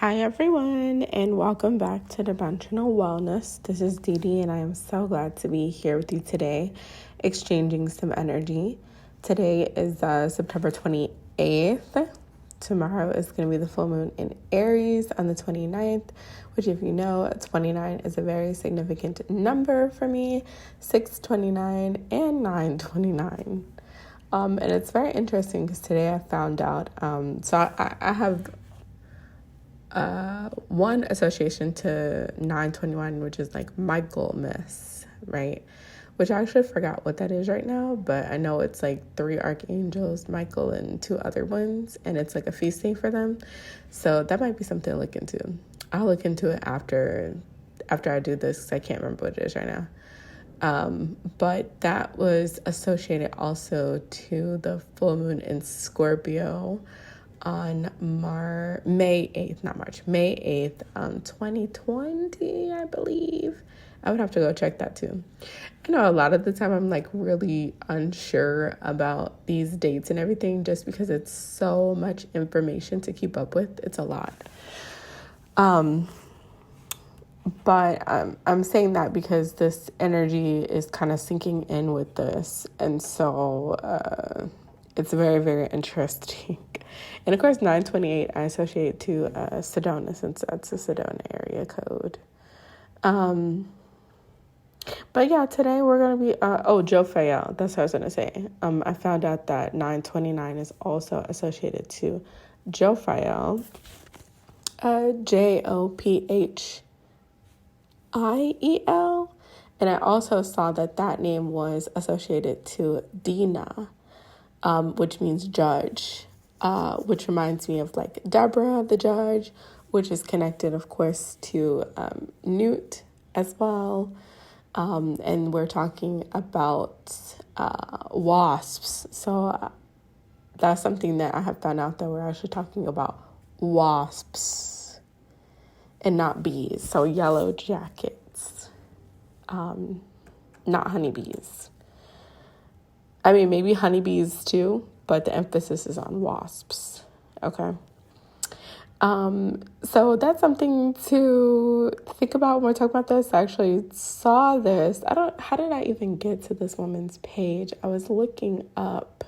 Hi everyone, and welcome back to Dimensional Wellness. This is DeeDee, and I am so glad to be here with you today, exchanging some energy. Today is September 28th. Tomorrow is going to be the full moon in Aries on the 29th, which, if you know, 29 is a very significant number for me, 629 and 929. And it's very interesting because today I found out, I have one association to 921, which is like Michaelmas, right? Which I actually forgot what that is right now, but I know it's like 3 archangels, Michael and 2 other ones, and it's like a feast day for them. So that might be something to look into. I'll look into it after I do this because I can't remember what it is right now. But that was associated also to the full moon in Scorpio on May 8th, 2020, I believe. I would have to go check that too. I know a lot of the time I'm like really unsure about these dates and everything just because it's so much information to keep up with. It's a lot. But I'm saying that because this energy is kind of sinking in with this. And so it's very, very interesting. And of course, 928 I associate to Sedona, since that's a Sedona area code. But yeah, today we're going to be, Jophael, that's what I was going to say. I found out that 929 is also associated to Jophael, Jophiel. And I also saw that name was associated to Dina, which means judge, which reminds me of like Deborah, the judge, which is connected, of course, to Newt as well. And we're talking about wasps. So that's something that I have found out, that we're actually talking about wasps and not bees. So yellow jackets, not honeybees. I mean, maybe honeybees too, but the emphasis is on wasps. Okay. So that's something to think about when we're talking about this. I actually saw this. How did I even get to this woman's page? I was looking up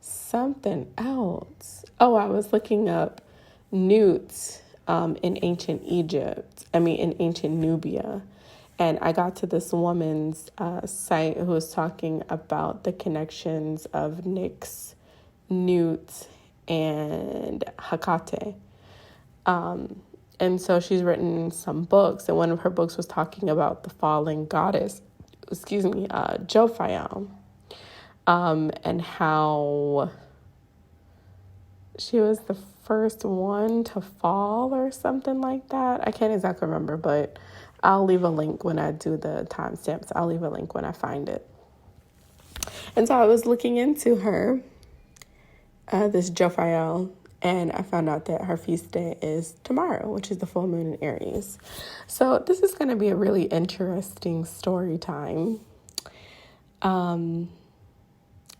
something else. Oh, I was looking up newts, in ancient Nubia. And I got to this woman's site who was talking about the connections of Nyx, Newt, and Hecate. And so she's written some books, and one of her books was talking about the fallen goddess, Jophael, and how she was the first one to fall or something like that. I can't exactly remember, but I'll leave a link when I do the timestamps. I'll leave a link when I find it. And so I was looking into her, this Jophael, and I found out that her feast day is tomorrow, which is the full moon in Aries. So this is going to be a really interesting story time.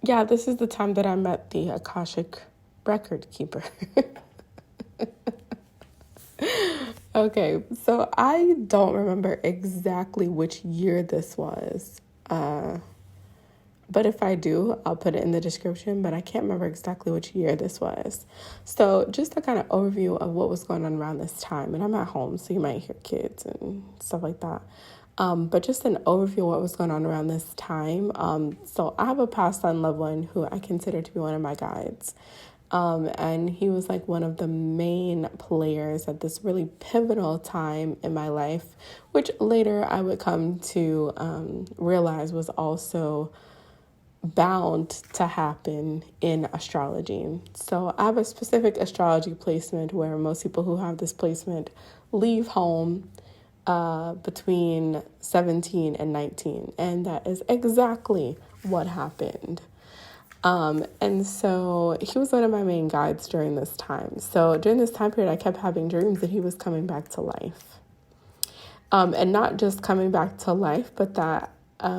This is the time that I met the Akashic record keeper. Okay, so I don't remember exactly which year this was. But if I do, I'll put it in the description, but I can't remember exactly which year this was. So just a kind of overview of what was going on around this time. And I'm at home, so you might hear kids and stuff like that. But just an overview of what was going on around this time. So I have a past son loved one who I consider to be one of my guides. And he was like one of the main players at this really pivotal time in my life, which later I would come to realize was also bound to happen in astrology. So I have a specific astrology placement where most people who have this placement leave home between 17 and 19. And that is exactly what happened. And so he was one of my main guides during this time. So during this time period, I kept having dreams that he was coming back to life. And not just coming back to life, but that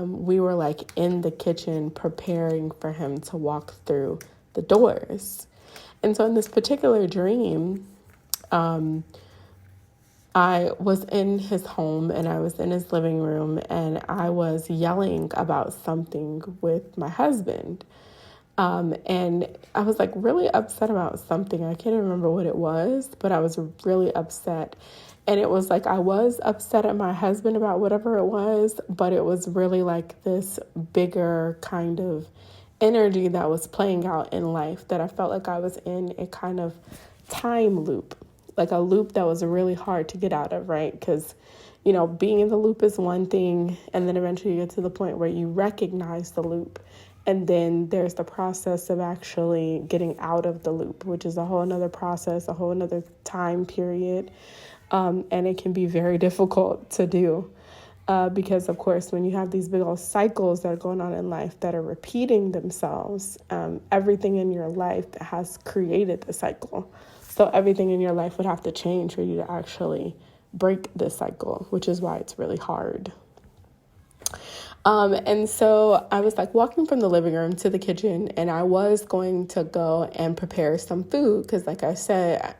we were like in the kitchen preparing for him to walk through the doors. And so in this particular dream, I was in his home and I was in his living room and I was yelling about something with my husband. And I was like really upset about something. I can't remember what it was, but I was really upset. And it was like I was upset at my husband about whatever it was, but it was really like this bigger kind of energy that was playing out in life, that I felt like I was in a kind of time loop, like a loop that was really hard to get out of, right? Because, you know, being in the loop is one thing, and then eventually you get to the point where you recognize the loop. And then there's the process of actually getting out of the loop, which is a whole nother process, a whole nother time period. And it can be very difficult to do because, of course, when you have these big old cycles that are going on in life that are repeating themselves, everything in your life has created the cycle. So everything in your life would have to change for you to actually break this cycle, which is why it's really hard. And so I was like walking from the living room to the kitchen, and I was going to go and prepare some food because, like I said,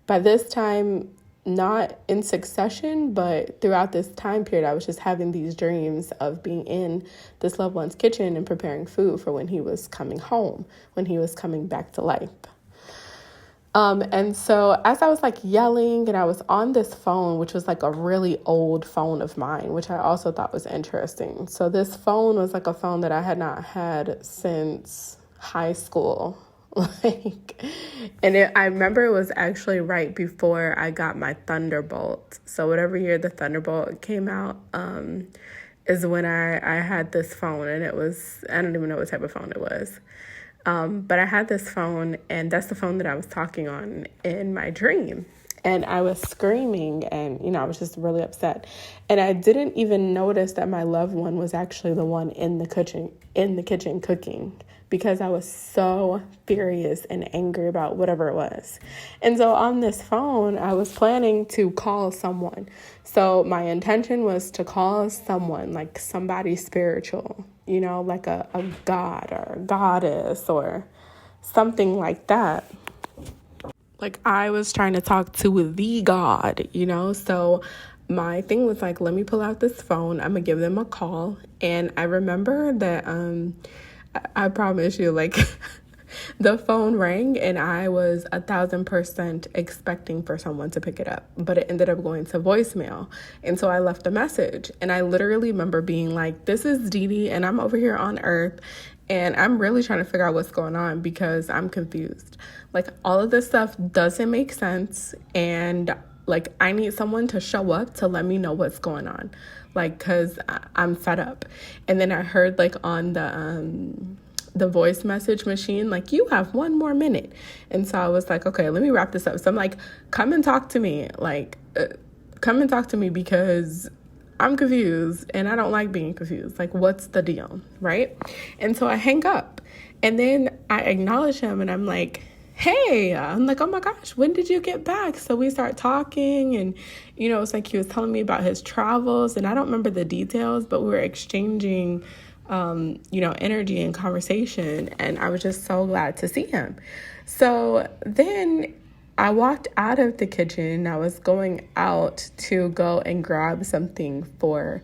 by this time, not in succession, but throughout this time period, I was just having these dreams of being in this loved one's kitchen and preparing food for when he was coming home, when he was coming back to life. And so as I was like yelling and I was on this phone, which was like a really old phone of mine, which I also thought was interesting. So this phone was like a phone that I had not had since high school. I remember it was actually right before I got my Thunderbolt. So whatever year the Thunderbolt came out, is when I had this phone, and it was, I don't even know what type of phone it was. But I had this phone, and that's the phone that I was talking on in my dream. And I was screaming, and, you know, I was just really upset. And I didn't even notice that my loved one was actually the one in the kitchen cooking, because I was so furious and angry about whatever it was. And so on this phone, I was planning to call someone. So my intention was to call someone, like somebody spiritual, you know, like a god or a goddess or something like that. Like I was trying to talk to the God, you know? So my thing was like, let me pull out this phone. I'm going to give them a call. And I remember that, I promise you, like the phone rang and I was 1,000% expecting for someone to pick it up, but it ended up going to voicemail. And so I left a message, and I literally remember being like, this is DeeDee and I'm over here on Earth. And I'm really trying to figure out what's going on because I'm confused. Like all of this stuff doesn't make sense. And like, I need someone to show up to let me know what's going on. Like, cause I'm fed up. And then I heard like on the voice message machine, like, you have 1 more minute. And so I was like, okay, let me wrap this up. So I'm like, come and talk to me. Like, come and talk to me because I'm confused and I don't like being confused. Like, what's the deal? Right. And so I hang up, and then I acknowledge him, and I'm like, hey, I'm like, oh my gosh, when did you get back? So we start talking, and, you know, it's like he was telling me about his travels, and I don't remember the details, but we were exchanging, you know, energy and conversation, and I was just so glad to see him. So then I walked out of the kitchen. I was going out to go and grab something for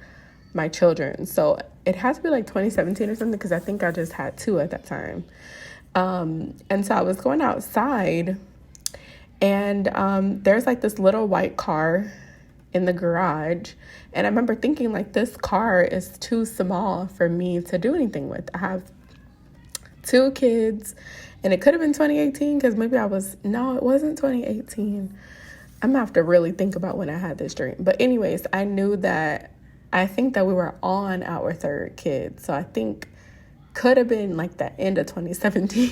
my children. So it had to be like 2017 or something, because I think I just had 2 at that time. And so I was going outside, and there's like this little white car in the garage. And I remember thinking, like, this car is too small for me to do anything with. I have 2 kids, and it could have been 2018, because maybe no, it wasn't 2018. I'm gonna have to really think about when I had this dream. But anyways, I think that we were on our 3rd kid. So I think could have been like the end of 2017.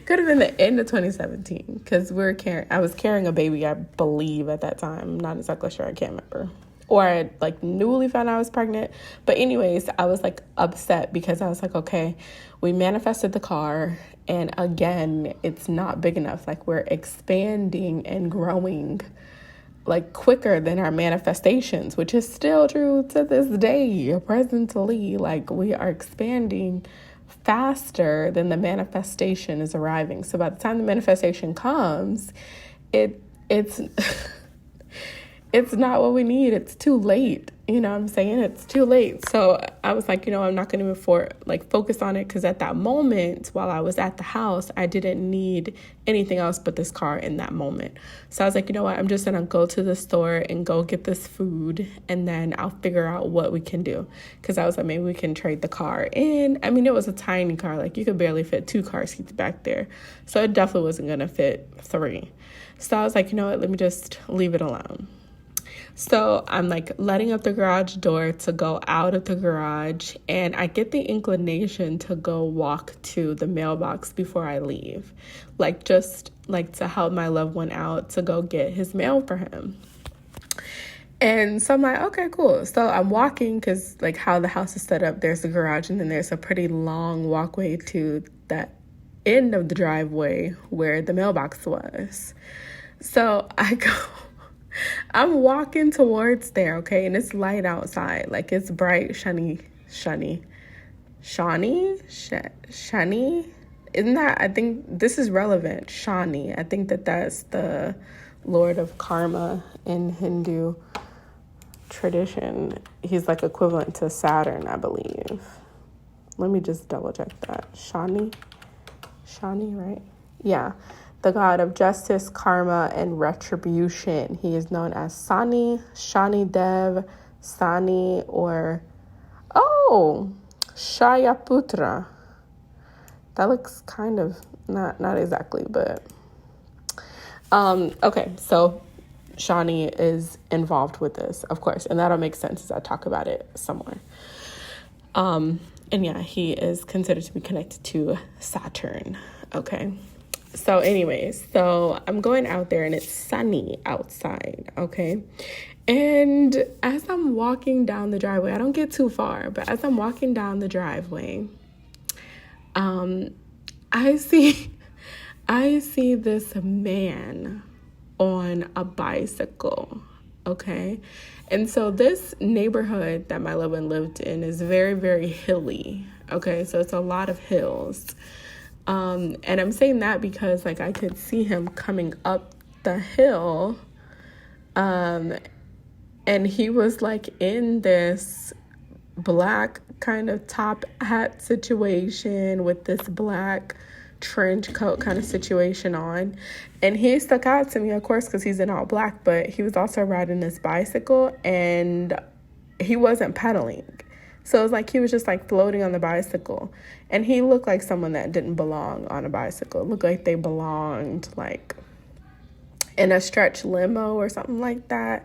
Could have been the end of 2017, because I was carrying a baby, I believe, at that time. I'm not exactly sure. I can't remember. Or I like newly found out I was pregnant. But anyways, I was like upset because I was like, okay, we manifested the car, and again, it's not big enough. Like, we're expanding and growing like quicker than our manifestations, which is still true to this day, presently. Like, we are expanding faster than the manifestation is arriving. So by the time the manifestation comes it's it's not what we need. It's too late. You know what I'm saying? It's too late. So I was like, I'm not going to focus on it, because at that moment, while I was at the house, I didn't need anything else but this car in that moment. So I was like, you know what? I'm just going to go to the store and go get this food, and then I'll figure out what we can do. Because I was like, maybe we can trade the car in. I mean, it was a tiny car. Like, you could barely fit 2 car seats back there. So it definitely wasn't going to fit 3. So I was like, you know what? Let me just leave it alone. So I'm like letting up the garage door to go out of the garage, and I get the inclination to go walk to the mailbox before I leave, like just like to help my loved one out to go get his mail for him. And so I'm like, okay, cool. So I'm walking, because like how the house is set up, there's a garage, and then there's a pretty long walkway to that end of the driveway where the mailbox was. So I'm walking towards there, okay, and it's light outside, like it's bright, shiny. Isn't that, I think this is relevant, Shani. I think that's the lord of karma in Hindu tradition. He's like equivalent to Saturn, I believe. Let me just double check that. Shani, right? Yeah. The god of justice, karma, and retribution. He is known as Sani, Shani Dev, Sani, or Shayaputra. That looks kind of not exactly, but okay. So Shani is involved with this, of course, and that'll make sense as I talk about it somewhere. And yeah, he is considered to be connected to Saturn. Okay. So anyways, so I'm going out there and it's sunny outside, okay? And as I'm walking down the driveway, I don't get too far, but as I'm walking down the driveway, I see this man on a bicycle, okay? And so this neighborhood that my loved one lived in is very, very hilly, okay? So it's a lot of hills. And I'm saying that because like I could see him coming up the hill, and he was like in this black kind of top hat situation with this black trench coat kind of situation on, and he stuck out to me, of course, because he's in all black, but he was also riding this bicycle and he wasn't pedaling. So it was like he was just like floating on the bicycle, and he looked like someone that didn't belong on a bicycle. It looked like they belonged like in a stretch limo or something like that.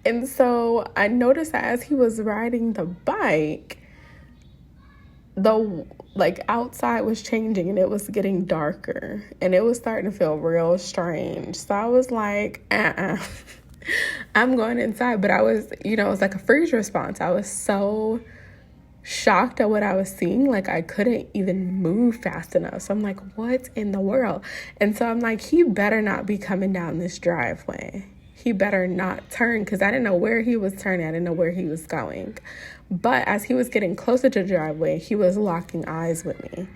And so I noticed that as he was riding the bike, the like outside was changing and it was getting darker and it was starting to feel real strange. So I was like, I'm going inside. But I was, it was like a freeze response. I was so shocked at what I was seeing. Like I couldn't even move fast enough. So I'm like, what in the world? And so I'm like, he better not be coming down this driveway. He better not turn, because I didn't know where he was turning. I didn't know where he was going. But as he was getting closer to the driveway, he was locking eyes with me.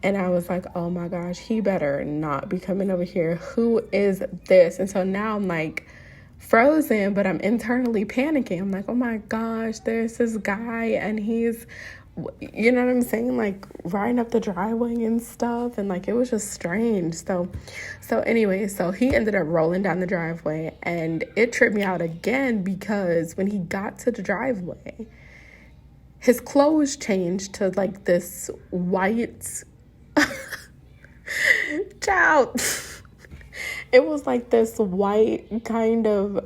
And I was like, oh my gosh, he better not be coming over here. Who is this? And so now I'm like frozen, but I'm internally panicking. I'm like, oh my gosh, there's this guy and he's, you know what I'm saying? Like riding up the driveway and stuff. And like, it was just strange. So anyway, so he ended up rolling down the driveway, and it tripped me out again because when he got to the driveway, his clothes changed to like this white child. It was like this white kind of,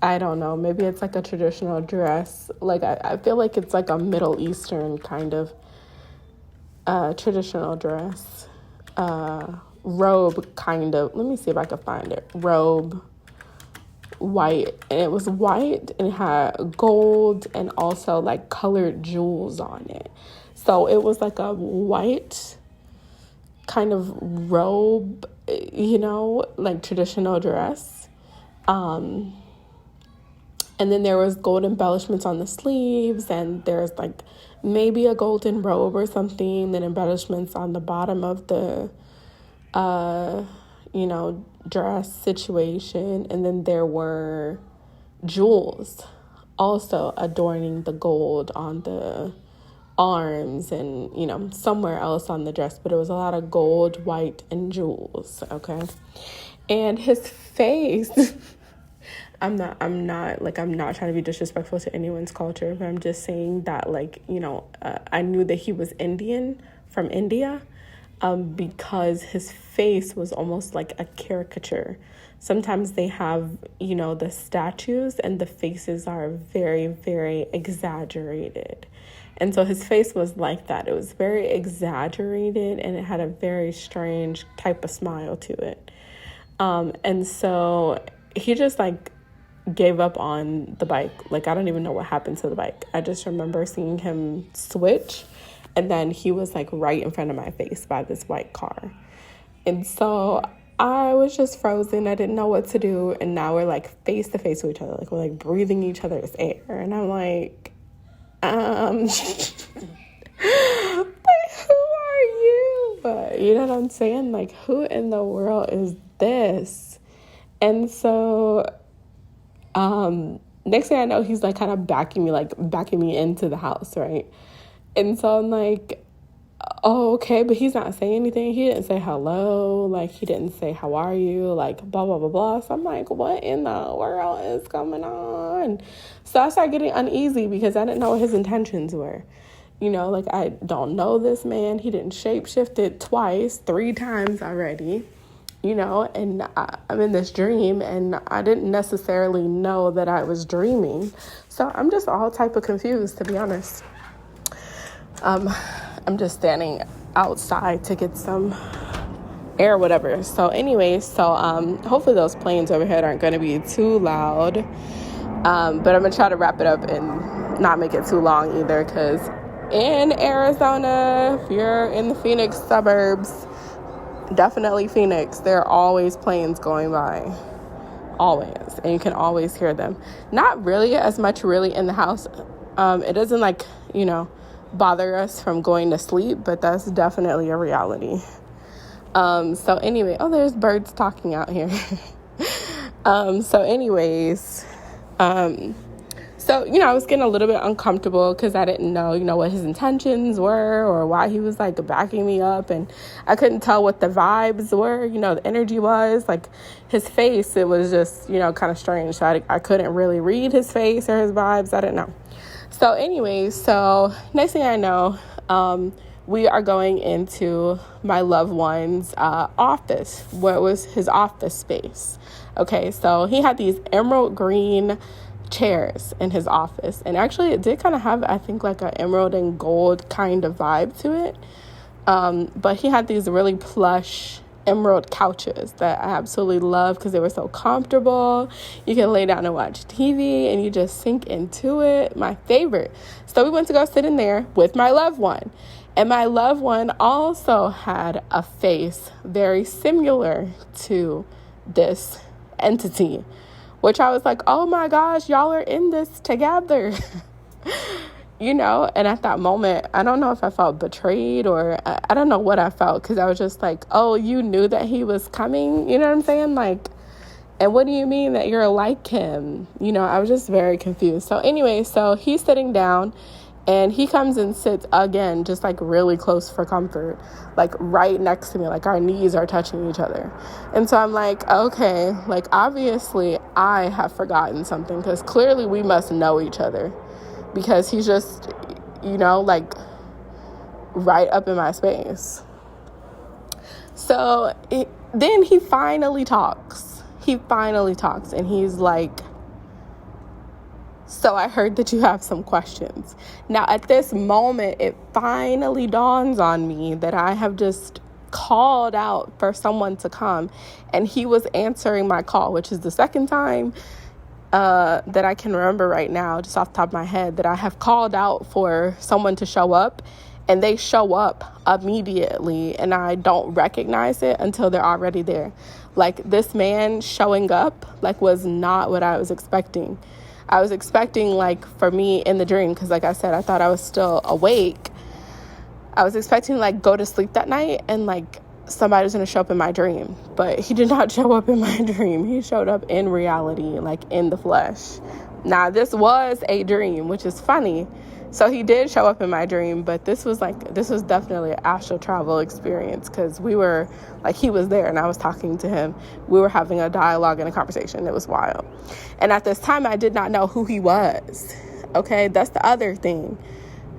I don't know, maybe it's like a traditional dress. Like I feel like it's like a Middle Eastern kind of traditional dress. Robe kind of. Let me see if I can find it. Robe, white. And it was white and it had gold and also like colored jewels on it. So it was like a white kind of robe, like traditional dress. And then there was gold embellishments on the sleeves, and there's like maybe a golden robe or something, then embellishments on the bottom of the, dress situation, and then there were jewels also adorning the gold on the arms and, you know, somewhere else on the dress, but it was a lot of gold, white, and jewels, okay? And his face, I'm not trying to be disrespectful to anyone's culture, but I'm just saying that, like, you know, I knew that he was Indian, from India, because his face was almost like a caricature. Sometimes they have, you know, the statues and the faces are very, very exaggerated. And so his face was like that. It was very exaggerated and it had a very strange type of smile to it. And so he just like gave up on the bike. Like, I don't even know what happened to the bike. I just remember seeing him switch, and then he was like right in front of my face by this white car. And so I was just frozen. I didn't know what to do. And now we're like face to face with each other. Like, we're like breathing each other's air. And I'm like, like, who are you? But you know what I'm saying? Like, who in the world is this? And so next thing I know, he's like kind of backing me into the house, right? And so I'm like, oh, okay, but he's not saying anything. He didn't say hello, like he didn't say how are you, like blah blah blah blah. So I'm like, what in the world is going on? So I started getting uneasy because I didn't know what his intentions were. You know, like, I don't know this man. He didn't shapeshifted twice, 3 times already. You know, and I'm in this dream, and I didn't necessarily know that I was dreaming. So I'm just all type of confused, to be honest. I'm just standing outside to get some air or whatever. So anyway, hopefully those planes overhead aren't going to be too loud. But I'm going to try to wrap it up and not make it too long either, because in Arizona, if you're in the Phoenix suburbs, definitely Phoenix, there are always planes going by, always, and you can always hear them. Not really as much really in the house. It doesn't, like, you know, bother us from going to sleep, but that's definitely a reality. So anyway, there's birds talking out here. So, you know, I was getting a little bit uncomfortable because I didn't know, you know, what his intentions were or why he was, like, backing me up. And I couldn't tell what the vibes were, you know, the energy was. Like, his face, it was just, you know, kind of strange. So I couldn't really read his face or his vibes. I didn't know. So anyway, next thing I know, we are going into my loved one's office, what was his office space. Okay, so he had these emerald green chairs in his office, and actually it did kind of have, I think, like an emerald and gold kind of vibe to it, but he had these really plush emerald couches that I absolutely love because they were so comfortable. You can lay down and watch TV and you just sink into it. My favorite. So we went to go sit in there with my loved one, and my loved one also had a face very similar to this entity, which I was like, oh my gosh, y'all are in this together. You know, and at that moment, I don't know if I felt betrayed or I don't know what I felt, because I was just like, oh, you knew that he was coming? You know what I'm saying? Like, and what do you mean that you're like him? You know, I was just very confused. So anyway, so he's sitting down and he comes and sits again, just like really close for comfort, like right next to me, like our knees are touching each other. And so I'm like, okay, like obviously I have forgotten something, because clearly we must know each other, because he's just, you know, like right up in my space. So then he finally talks. And he's like, so I heard that you have some questions. Now, at this moment, it finally dawns on me that I have just called out for someone to come, and he was answering my call, which is the second time that I can remember right now, just off the top of my head, that I have called out for someone to show up, and they show up immediately, and I don't recognize it until they're already there. Like, this man showing up, like, was not what I was expecting. I was expecting, like, for me in the dream, because like I said, I thought I was still awake. I was expecting, like, go to sleep that night and, like, somebody was going to show up in my dream, but he did not show up in my dream. He showed up in reality, like in the flesh. Now, this was a dream, which is funny. So he did show up in my dream, but this was definitely an astral travel experience, because we were like, he was there and I was talking to him. We were having a dialogue and a conversation. It was wild. And at this time, I did not know who he was. Okay, that's the other thing.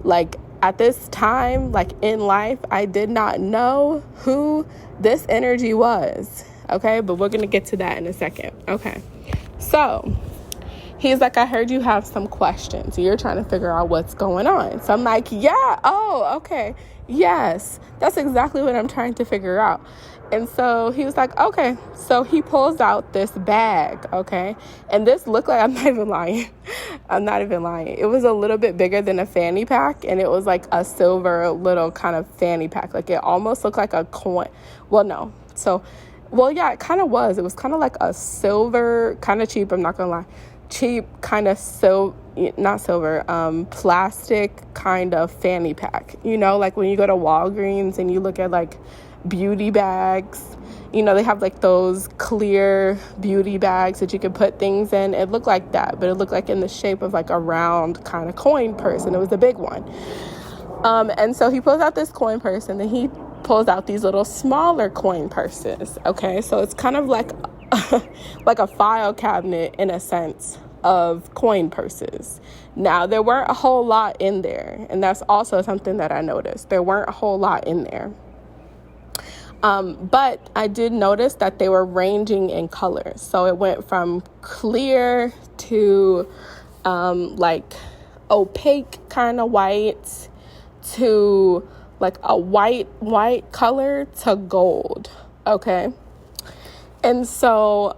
Like, at this time, like in life, I did not know who this energy was. Okay, but we're going to get to that in a second. Okay, so he's like, I heard you have some questions. You're trying to figure out what's going on. So I'm like, yeah, oh, okay, yes, that's exactly what I'm trying to figure out. And so he was like, okay. So he pulls out this bag, okay? And this looked like, I'm not even lying. I'm not even lying. It was a little bit bigger than a fanny pack, and it was like a silver little kind of fanny pack. Like, it almost looked like a coin. Well, no. So, well, yeah, it kind of was. It was kind of like a silver, kind of cheap, I'm not going to lie. Cheap kind of plastic kind of fanny pack. You know, like when you go to Walgreens and you look at like beauty bags, you know, they have like those clear beauty bags that you can put things in. It looked like that, but it looked like in the shape of like a round kind of coin purse, and it was a big one. And so he pulls out this coin purse, and then he pulls out these little smaller coin purses. Okay, so it's kind of like like a file cabinet in a sense of coin purses. Now, there weren't a whole lot in there, and that's also something that I noticed. There weren't a whole lot in there. But I did notice that they were ranging in colors. So it went from clear to like opaque kind of white to like a white color to gold. Okay. And so,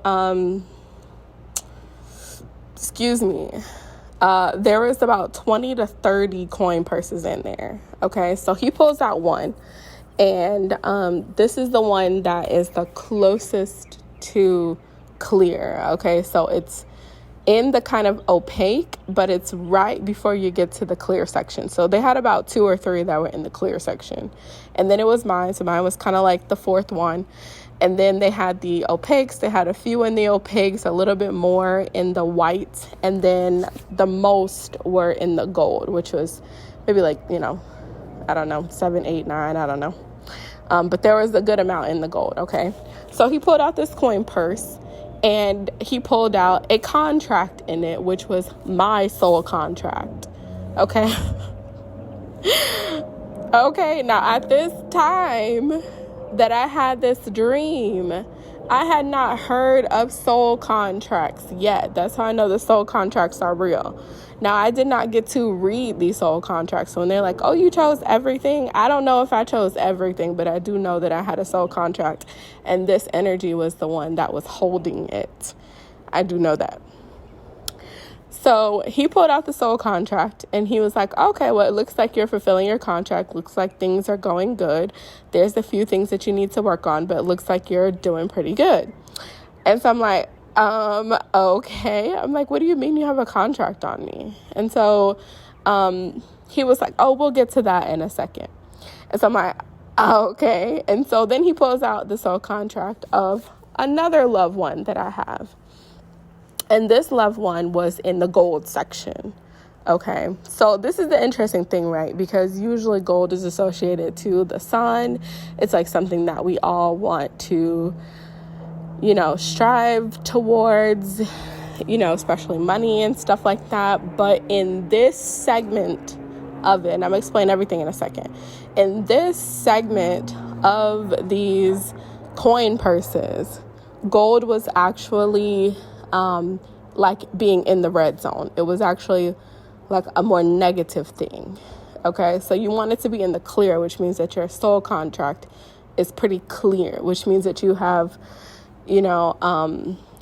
there was about 20 to 30 coin purses in there. Okay. So he pulls out one. And this is the one that is the closest to clear. Okay, so it's in the kind of opaque, but it's right before you get to the clear section. So they had about 2 or 3 that were in the clear section. And then it was mine. So mine was kind of like the 4th one. And then they had the opaques. They had a few in the opaques, a little bit more in the white. And then the most were in the gold, which was maybe like, I don't know, 7, 8, 9, I don't know. But there was a good amount in the gold, okay? So he pulled out this coin purse, and he pulled out a contract in it, which was my soul contract, okay? Okay, now at this time that I had this dream, I had not heard of soul contracts yet. That's how I know the soul contracts are real. Now, I did not get to read these soul contracts. So when they're like, oh, you chose everything. I don't know if I chose everything, but I do know that I had a soul contract, and this energy was the one that was holding it. I do know that. So he pulled out the soul contract, and he was like, okay, well, it looks like you're fulfilling your contract. Looks like things are going good. There's a few things that you need to work on, but it looks like you're doing pretty good. And so I'm like, okay. I'm like, what do you mean you have a contract on me? And so he was like, oh, we'll get to that in a second. And so I'm like, okay. And so then he pulls out the soul contract of another loved one that I have. And this loved one was in the gold section. Okay. So this is the interesting thing, right? Because usually gold is associated to the sun. It's like something that we all want to, strive towards, especially money and stuff like that. But in this segment of it, and I'm going to explain everything in a second. In this segment of these coin purses, gold was actually like being in the red zone. It was actually like a more negative thing. Okay, so you want it to be in the clear, which means that your soul contract is pretty clear, which means that you have, okay,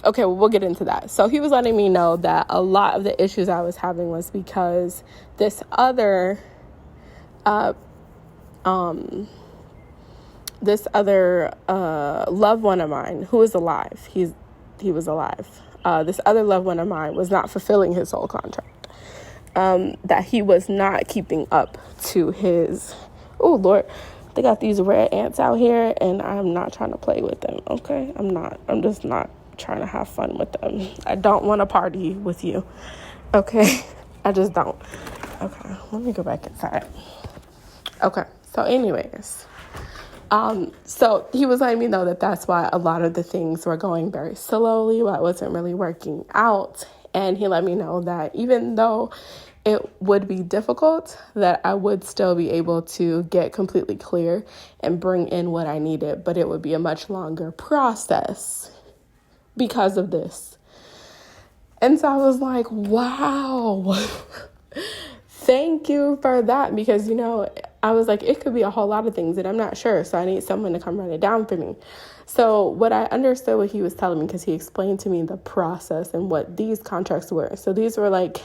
well, we'll get into that. So he was letting me know that a lot of the issues I was having was because this other loved one of mine who is alive, he was alive. This other loved one of mine was not fulfilling his soul contract. That he was not keeping up to his, They got these red ants out here, and I'm not trying to play with them, okay? I'm just not trying to have fun with them. I don't want to party with you, okay? I just don't. Okay, let me go back inside. Okay, so anyways, so he was letting me know that that's why a lot of the things were going very slowly, why it wasn't really working out. And he let me know that even though it would be difficult, that I would still be able to get completely clear and bring in what I needed, but it would be a much longer process because of this. And so I was like, wow, thank you for that. Because, I was like, it could be a whole lot of things and I'm not sure. So I need someone to come run it down for me. So what I understood what he was telling me, because he explained to me the process and what these contracts were. So these were like,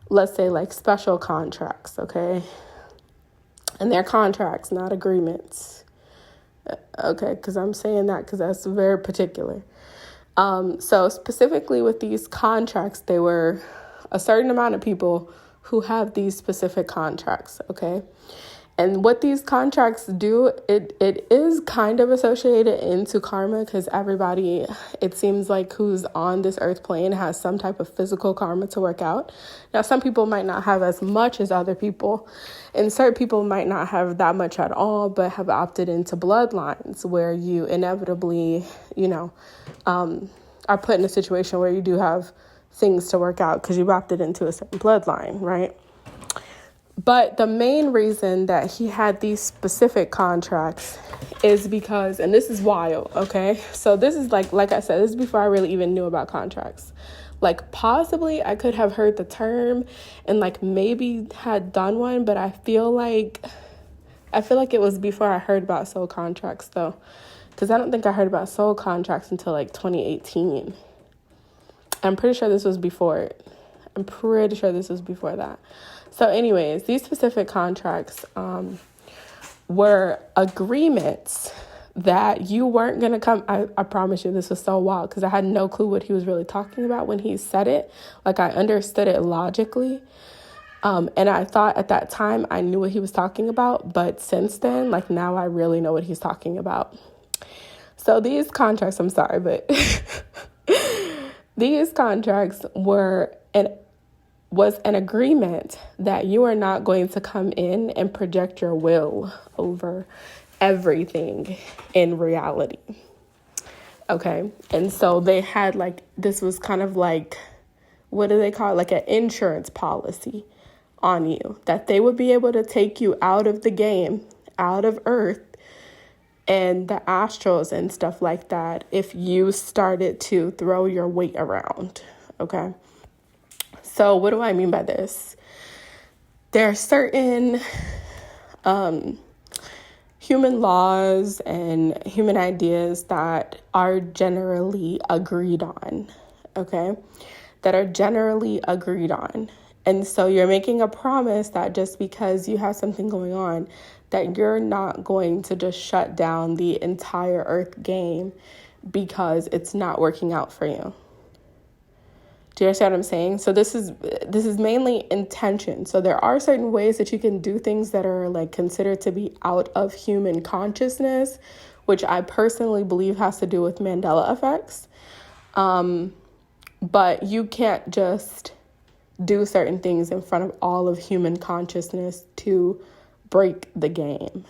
let's say like special contracts, okay? And they're contracts, not agreements. Okay, because I'm saying that because that's very particular. So specifically with these contracts, they were a certain amount of people who have these specific contracts, okay? And what these contracts do, it is kind of associated into karma, because everybody, it seems like, who's on this earth plane has some type of physical karma to work out. Now, some people might not have as much as other people, and certain people might not have that much at all, but have opted into bloodlines where you inevitably, are put in a situation where you do have things to work out because you've opted into a certain bloodline, right? But the main reason that he had these specific contracts is because, and this is wild, okay? So this is like I said, this is before I really even knew about contracts. Like possibly I could have heard the term and like maybe had done one, but I feel like it was before I heard about soul contracts though. Because I don't think I heard about soul contracts until like 2018. I'm pretty sure this was before it. I'm pretty sure this was before that. So anyways, these specific contracts were agreements that you weren't going to come. I promise you, this was so wild because I had no clue what he was really talking about when he said it. Like I understood it logically. And I thought at that time I knew what he was talking about. But since then, like now I really know what he's talking about. So these contracts, I'm sorry, but these contracts was an agreement that you are not going to come in and project your will over everything in reality. Okay. And so they had this was kind of like, what do they call it? Like an insurance policy on you, that they would be able to take you out of the game, out of Earth and the astrals and stuff like that if you started to throw your weight around. Okay. So what do I mean by this? There are certain human laws and human ideas that are generally agreed on, okay? That are generally agreed on. And so you're making a promise that just because you have something going on, that you're not going to just shut down the entire Earth game because it's not working out for you. Do you understand what I'm saying? So this is mainly intention. So there are certain ways that you can do things that are like considered to be out of human consciousness, which I personally believe has to do with Mandela effects. But you can't just do certain things in front of all of human consciousness to break the game.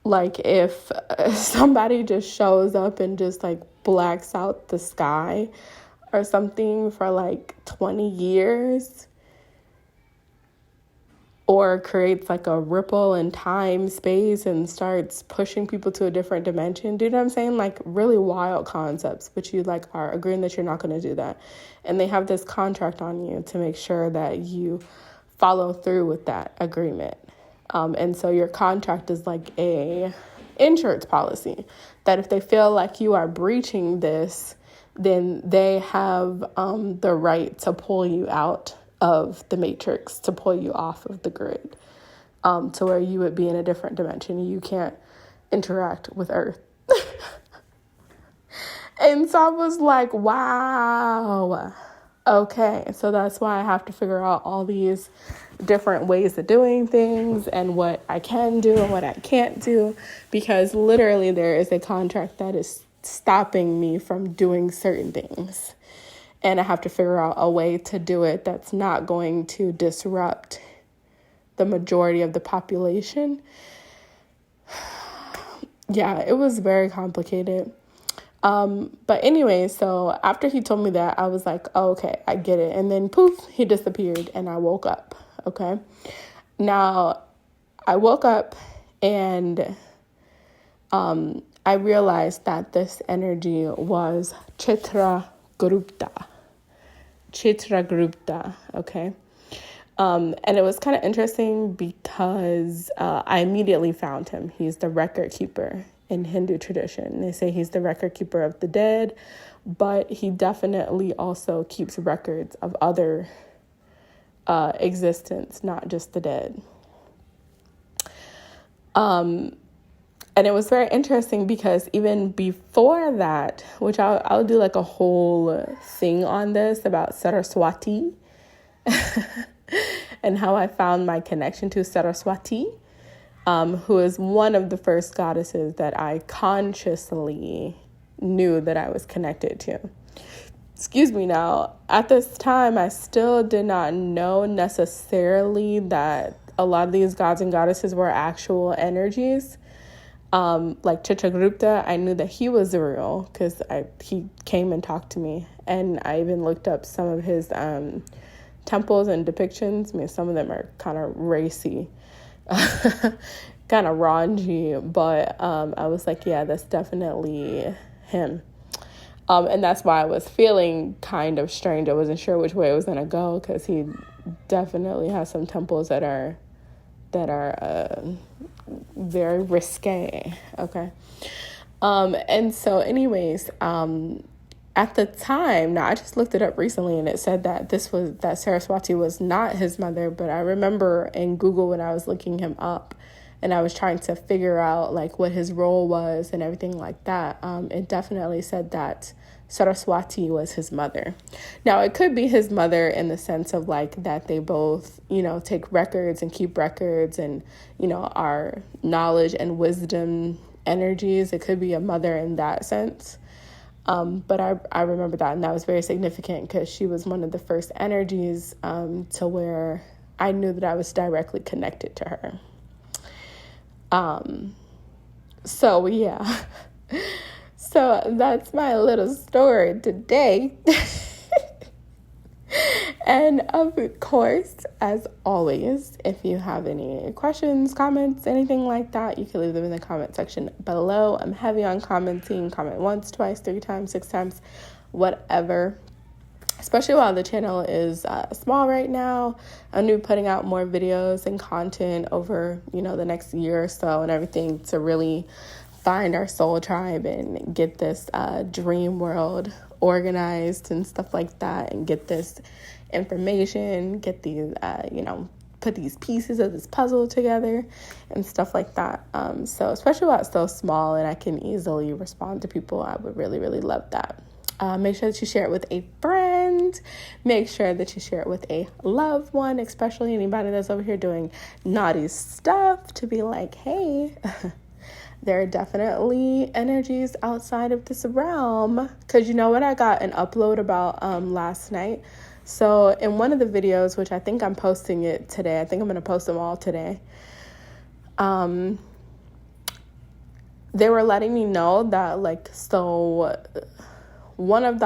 Like if somebody just shows up and just like blacks out the sky or something for like 20 years, or creates like a ripple in time, space, and starts pushing people to a different dimension. Do you know what I'm saying? Like really wild concepts, but you like are agreeing that you're not going to do that. And they have this contract on you to make sure that you follow through with that agreement. And so your contract is like a insurance policy that if they feel like you are breaching this, then they have the right to pull you out of the matrix, to pull you off of the grid, to where you would be in a different dimension. You can't interact with Earth. And so I was like, wow. Okay, so that's why I have to figure out all these different ways of doing things and what I can do and what I can't do, because literally there is a contract that is stopping me from doing certain things. And I have to figure out a way to do it that's not going to disrupt the majority of the population. Yeah, it was very complicated. But anyway, so after he told me that, I was like, oh, okay, I get it. And then poof, he disappeared and I woke up. Okay. Now I woke up and, I realized that this energy was Chithragrupta. Okay. And it was kind of interesting because, I immediately found him. He's the record keeper in Hindu tradition. They say he's the record keeper of the dead, but he definitely also keeps records of other existence, not just the dead. And it was very interesting because even before that, which I'll do like a whole thing on this about Saraswati and how I found my connection to Saraswati, who is one of the first goddesses that I consciously knew that I was connected to. Excuse me now. At this time, I still did not know necessarily that a lot of these gods and goddesses were actual energies. Like Chithragrupta, I knew that he was real because he came and talked to me. And I even looked up some of his temples and depictions. I mean, some of them are kind of racy. Kind of raunchy, but I was like, yeah, that's definitely him. And that's why I was feeling kind of strange. I wasn't sure which way it was going to go because he definitely has some temples that are very risque. Okay. And so anyways, at the time, now I just looked it up recently and it said that that Saraswati was not his mother, but I remember in Google when I was looking him up and I was trying to figure out like what his role was and everything like that, it definitely said that Saraswati was his mother. Now, it could be his mother in the sense of like that they both, take records and keep records and, are knowledge and wisdom energies. It could be a mother in that sense. But I remember that, and that was very significant because she was one of the first energies to where I knew that I was directly connected to her. So yeah, so that's my little story today. And of course, as always, if you have any questions, comments, anything like that, you can leave them in the comment section below. I'm heavy on commenting. Comment once, twice, 3 times, 6 times, whatever. Especially while the channel is small right now. I'm going to be putting out more videos and content over, the next year or so and everything to really find our soul tribe and get this dream world organized and stuff like that, and get this information, get these, put these pieces of this puzzle together and stuff like that. So especially while it's so small and I can easily respond to people, I would really, really love that. Make sure that you share it with a friend. Make sure that you share it with a loved one, especially anybody that's over here doing naughty stuff, to be like, hey, there are definitely energies outside of this realm. Because you know what? I got an upload about last night. So in one of the videos, which I think I'm posting it today, I think I'm going to post them all today. They were letting me know that one of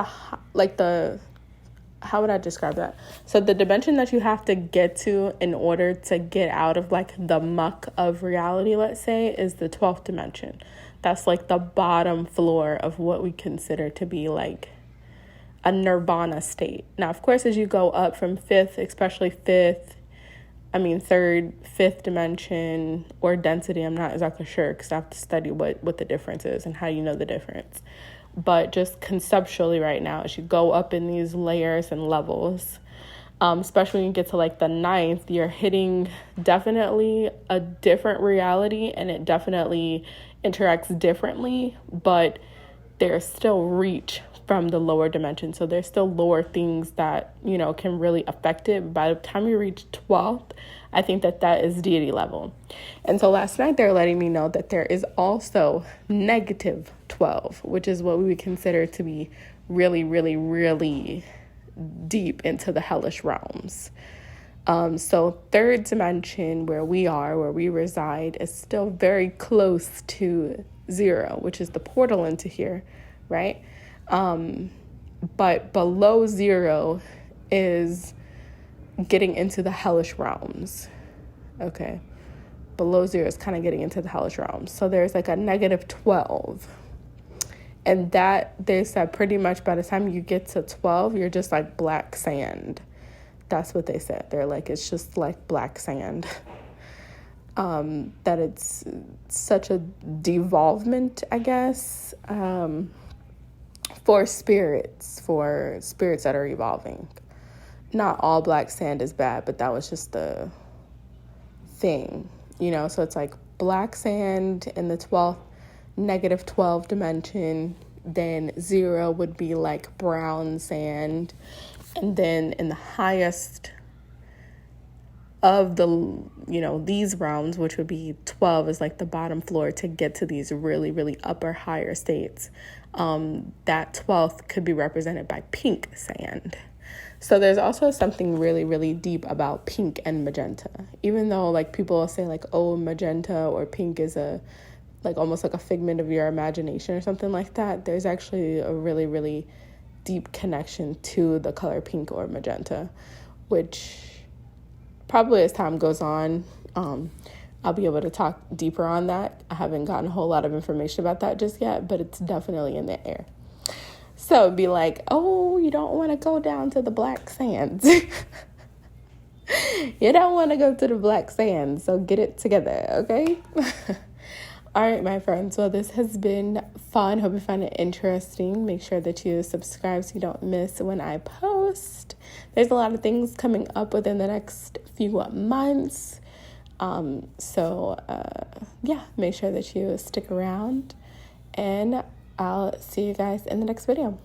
how would I describe that? So the dimension that you have to get to in order to get out of the muck of reality, let's say, is the 12th dimension. That's the bottom floor of what we consider to be a nirvana state. Now, of course, as you go up from third, fifth dimension or density, I'm not exactly sure because I have to study what the difference is and how you know the difference. But just conceptually right now, as you go up in these layers and levels, especially when you get to the 9th, you're hitting definitely a different reality and it definitely interacts differently. But there's still reach from the lower dimension. So there's still lower things that, you know, can really affect it. By the time you reach 12th, I think that is deity level. And so last night they're letting me know that there is also negative 12, which is what we would consider to be really, really, really deep into the hellish realms. So third dimension where we reside is still very close to 0, which is the portal into here, right? But below 0 is getting into the hellish realms. Okay. Below 0 is kind of getting into the hellish realms. So there's like a negative 12. And that, they said pretty much by the time you get to 12, you're just like black sand. That's what they said. They're like, it's just like black sand. That it's such a devolvement, I guess, for spirits that are evolving. Not all black sand is bad, but that was just the thing, you know? So it's like black sand in the 12th, negative 12 dimension, then 0 would be like brown sand, and then in the highest of the, you know, these realms, which would be 12 is like the bottom floor to get to these really, really upper higher states. That 12th could be represented by pink sand. So there's also something really, really deep about pink and magenta. Even though like people will say like, oh, magenta or pink is like almost like a figment of your imagination or something like that, there's actually a really, really deep connection to the color pink or magenta, which probably as time goes on, I'll be able to talk deeper on that. I haven't gotten a whole lot of information about that just yet, but it's definitely in the air. So it'd be like, oh, you don't want to go down to the black sands. You don't want to go to the black sands, so get it together, okay? All right, my friends. Well, this has been fun. Hope you find it interesting. Make sure that you subscribe so you don't miss when I post. There's a lot of things coming up within the next few months. Yeah, make sure that you stick around, and I'll see you guys in the next video.